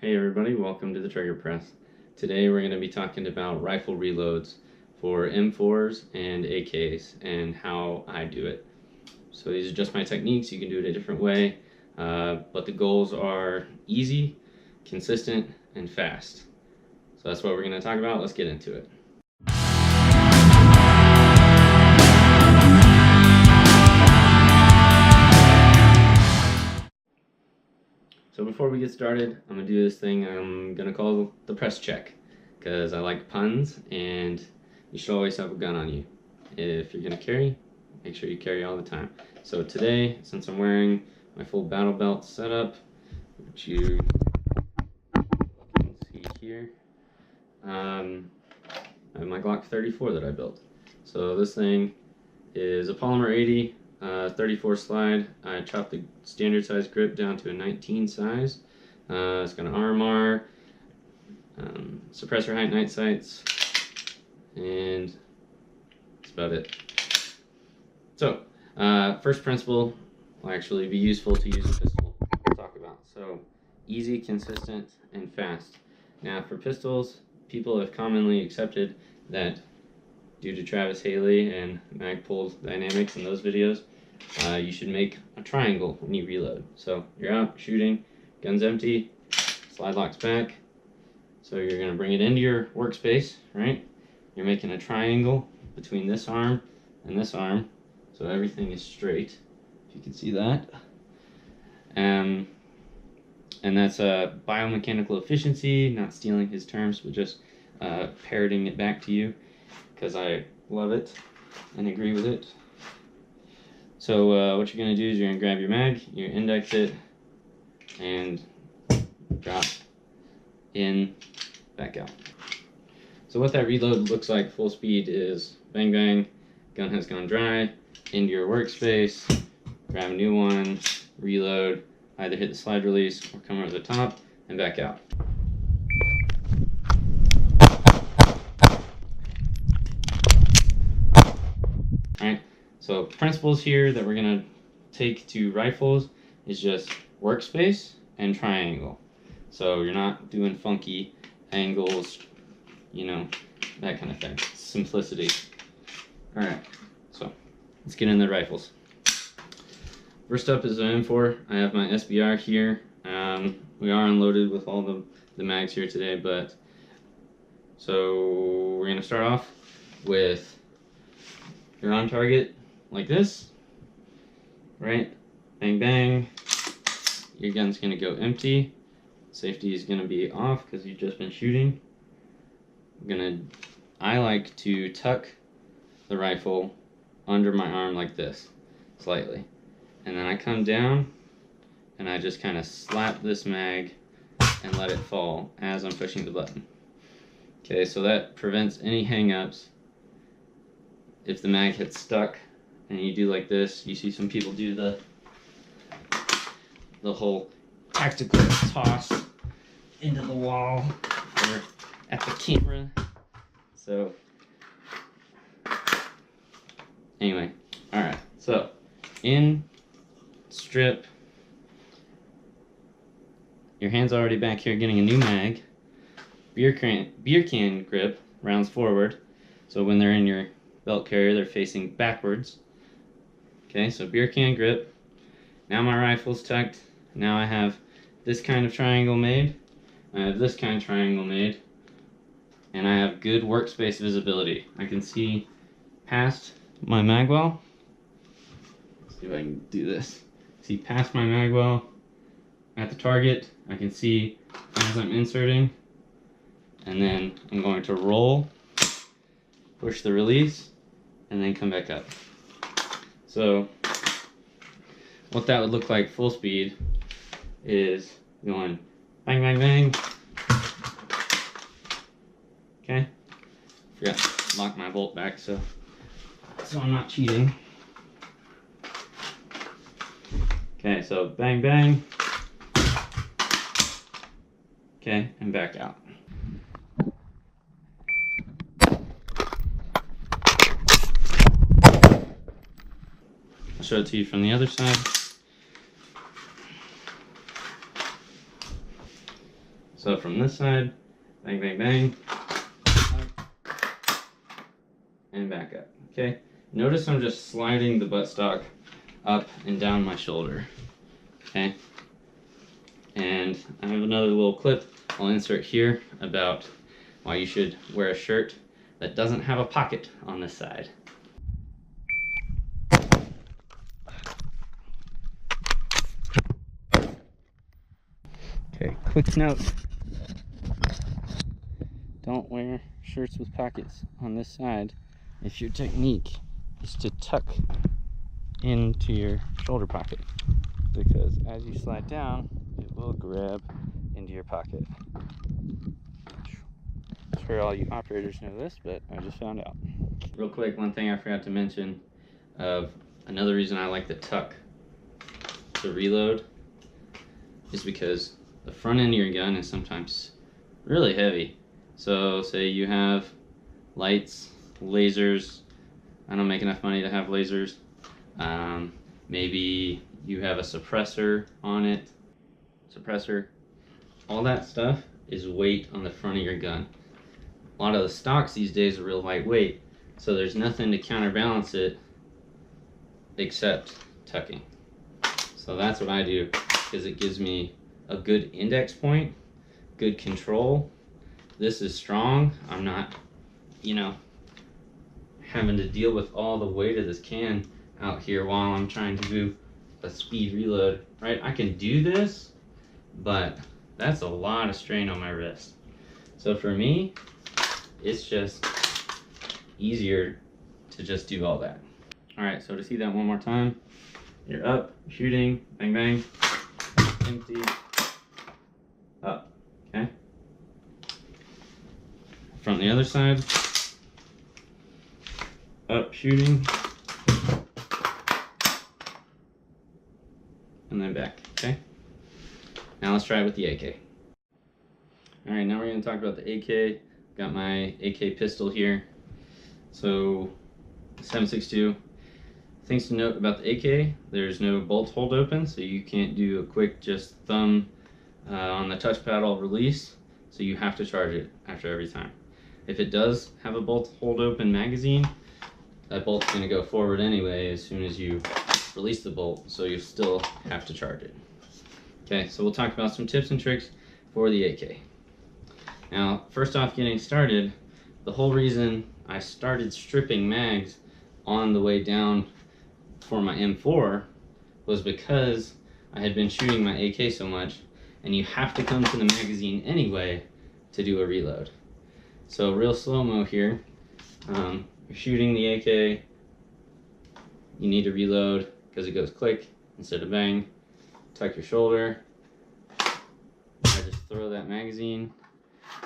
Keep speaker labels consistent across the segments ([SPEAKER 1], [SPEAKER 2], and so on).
[SPEAKER 1] Hey everybody, welcome to the Trigger Press. Today we're going to be talking about rifle reloads for M4s and AKs and how I do it. So these are just my techniques. You can do it a different way, but the goals are easy, consistent, and fast. So that's what we're going to talk about. Let's get into it. So before we get started, I'm going to do this thing I'm going to call the press check, because I like puns and you should always have a gun on you. If you're going to carry, make sure you carry all the time. So today, since I'm wearing my full battle belt setup, which you can see here, I have my Glock 34 that I built. So this thing is a Polymer 80 34 slide. I chopped the standard size grip down to a 19 size. It's got an RMR, suppressor height night sights, and that's about it. So, first principle will actually be useful to use a pistol. We'll talk about. So, easy, consistent, and fast. Now, for pistols, people have commonly accepted that due to Travis Haley and Magpul's dynamics in those videos, you should make a triangle when you reload. So you're out shooting, gun's empty, slide locks back. So you're going to bring it into your workspace, right? You're making a triangle between this arm and this arm, so everything is straight. If you can see that. And that's biomechanical efficiency, not stealing his terms, but just parroting it back to you, because I love it and agree with it. So what you're going to do is you're going to grab your mag, you index it, and drop in, back out. So what that reload looks like full speed is bang bang, gun has gone dry, into your workspace, grab a new one, reload, either hit the slide release or come over the top and back out. Alright, so principles here that we're going to take to rifles is just workspace and triangle. So you're not doing funky angles, you know, that kind of thing. Simplicity. Alright, so let's get into the rifles. First up is an M4. I have my SBR here. We are unloaded with all the mags here today, but so we're going to start off with your on target like this, right? Bang bang. Your gun's going to go empty. Safety is going to be off because you've just been shooting. I like to tuck the rifle under my arm like this, slightly. And then I come down and I just kind of slap this mag and let it fall as I'm pushing the button. Okay, so that prevents any hang-ups. If the mag gets stuck and you do like this, you see some people do the whole tactical toss into the wall or at the camera. So anyway, alright, so in strip, your hand's already back here getting a new mag. Beer can grip rounds forward, so when they're in your belt carrier they're facing backwards. Okay, so beer can grip. Now my rifle's tucked. Now I have this kind of triangle made. I have this kind of triangle made. And I have good workspace visibility. I can see past my magwell. Let's see if I can do this. See past my magwell at the target. I can see as I'm inserting. And then I'm going to roll, push the release, and then come back up. So what that would look like full speed is going bang bang bang. Okay, forgot to lock my bolt back so I'm not cheating. Okay, so bang bang. Okay, and back out. I'll show it to you from the other side. So from this side, bang, bang, bang, and back up, okay? Notice I'm just sliding the buttstock up and down my shoulder, okay? And I have another little clip I'll insert here about why you should wear a shirt that doesn't have a pocket on this side. Okay, quick note. Don't wear shirts with pockets on this side if your technique is to tuck into your shoulder pocket, because as you slide down, it will grab into your pocket. I'm sure all you operators know this, but I just found out. Real quick, one thing I forgot to mention of another reason I like the tuck to reload is because the front end of your gun is sometimes really heavy. So say you have lights, lasers. I don't make enough money to have lasers. Maybe you have a suppressor on it. All that stuff is weight on the front of your gun. A lot of the stocks these days are real lightweight, so there's nothing to counterbalance it except tucking. So that's what I do, because it gives me a good index point, good control. This is strong. I'm not, having to deal with all the weight of this can out here while I'm trying to do a speed reload, right? I can do this, but that's a lot of strain on my wrist. So for me, it's just easier to just do all that. All right, so to see that one more time, you're up, shooting, bang, bang, empty, up, okay? From the other side, up, shooting, and then back, okay? Now let's try it with the AK. All right, now we're gonna talk about the AK. Got my AK pistol here. So, 7.62. Things to note about the AK, there's no bolt hold open, so you can't do a quick just thumb on the touch paddle release, so you have to charge it after every time. If it does have a bolt hold open magazine, that bolt's gonna go forward anyway as soon as you release the bolt, so you still have to charge it. Okay, so we'll talk about some tips and tricks for the AK. Now, first off, getting started, the whole reason I started stripping mags on the way down for my M4 was because I had been shooting my AK so much, and you have to come to the magazine anyway to do a reload. So real slow-mo here, you're shooting the AK, you need to reload because it goes click instead of bang. Tuck your shoulder, I just throw that magazine,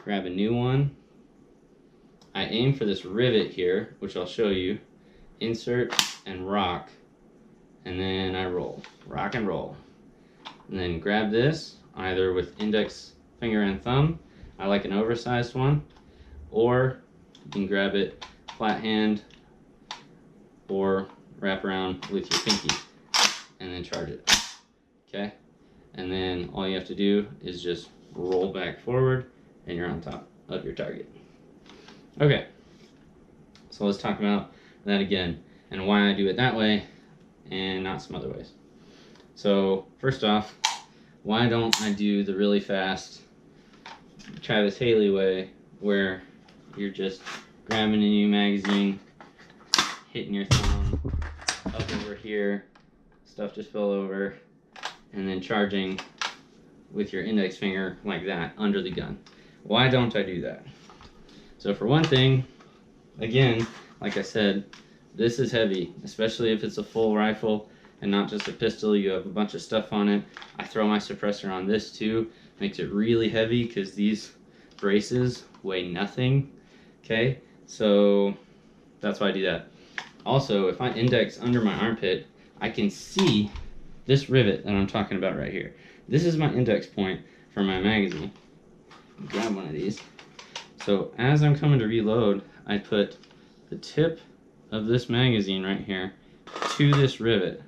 [SPEAKER 1] grab a new one. I aim for this rivet here, which I'll show you. Insert and rock, and then I roll, rock and roll. And then grab this, either with index finger and thumb. I like an oversized one, or you can grab it flat hand or wrap around with your pinky and then charge it. Okay, and then all you have to do is just roll back forward and you're on top of your target. Okay, so let's talk about that again and why I do it that way and not some other ways. So first off, why don't I do the really fast Travis Haley way where you're just grabbing a new magazine, hitting your thumb up over here, stuff just fell over, and then charging with your index finger like that under the gun. Why don't I do that? So for one thing, again, like I said, this is heavy, especially if it's a full rifle and not just a pistol. You have a bunch of stuff on it. I throw my suppressor on this too. Makes it really heavy because these braces weigh nothing. Okay, so that's why I do that. Also, if I index under my armpit, I can see this rivet that I'm talking about right here. This is my index point for my magazine. Grab one of these. So as I'm coming to reload, I put the tip of this magazine right here to this rivet.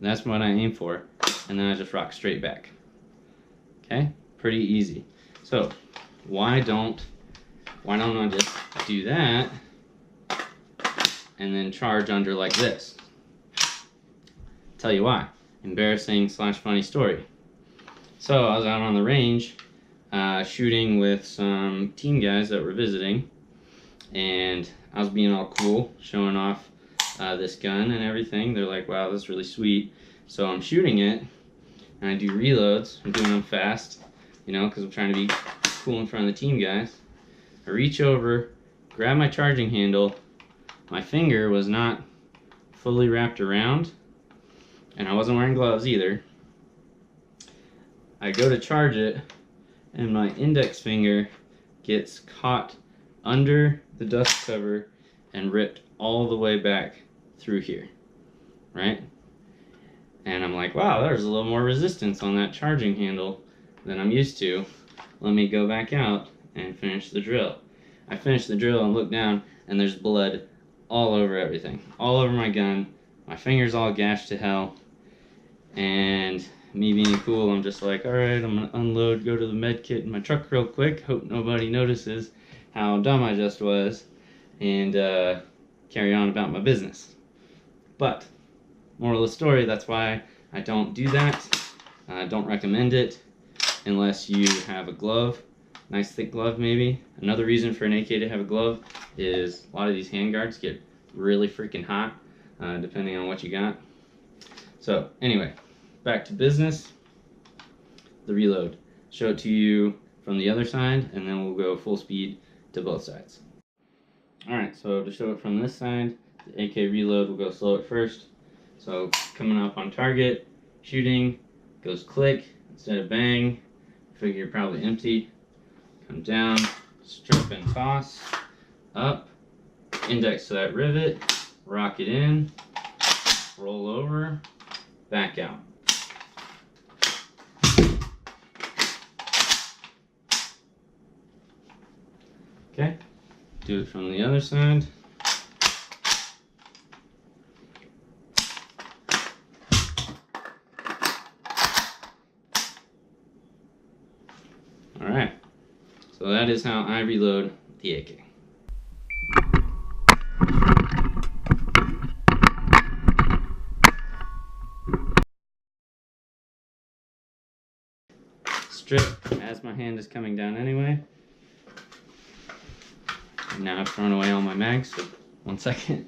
[SPEAKER 1] That's what I aim for, and then I just rock straight back. Okay, pretty easy. So why don't I just do that and then charge under like this? Tell you why. Embarrassing / funny story. So I was out on the range shooting with some team guys that were visiting, and I was being all cool, showing off this gun and everything. They're like, wow, that's really sweet. So I'm shooting it, and I do reloads. I'm doing them fast, you know, because I'm trying to be cool in front of the team guys. I reach over, grab my charging handle. My finger was not fully wrapped around, and I wasn't wearing gloves either. I go to charge it, and my index finger gets caught under the dust cover and ripped all the way back through here, right? And I'm like, wow, there's a little more resistance on that charging handle than I'm used to. Let me go back out and finish the drill. I finish the drill and look down, and there's blood all over everything, all over my gun. My finger's all gashed to hell, and me being cool, I'm just like, all right, I'm gonna unload, go to the med kit in my truck real quick, hope nobody notices how dumb I just was, and carry on about my business. But moral of the story, that's why I don't do that. I don't recommend it unless you have a glove, nice thick glove maybe. Another reason for an AK to have a glove is a lot of these handguards get really freaking hot depending on what you got. So anyway, back to business. The reload. Show it to you from the other side, and then we'll go full speed to both sides. Alright, so to show it from this side, the AK reload will go slow at first. So coming up on target, shooting, goes click instead of bang. Figure you're probably empty. Come down, strip and toss, up, index to that rivet, rock it in, roll over, back out. Okay, do it from the other side. Alright, so that is how I reload the AK. Strip as my hand is coming down anyway. And now I've thrown away all my mags, so 1 second.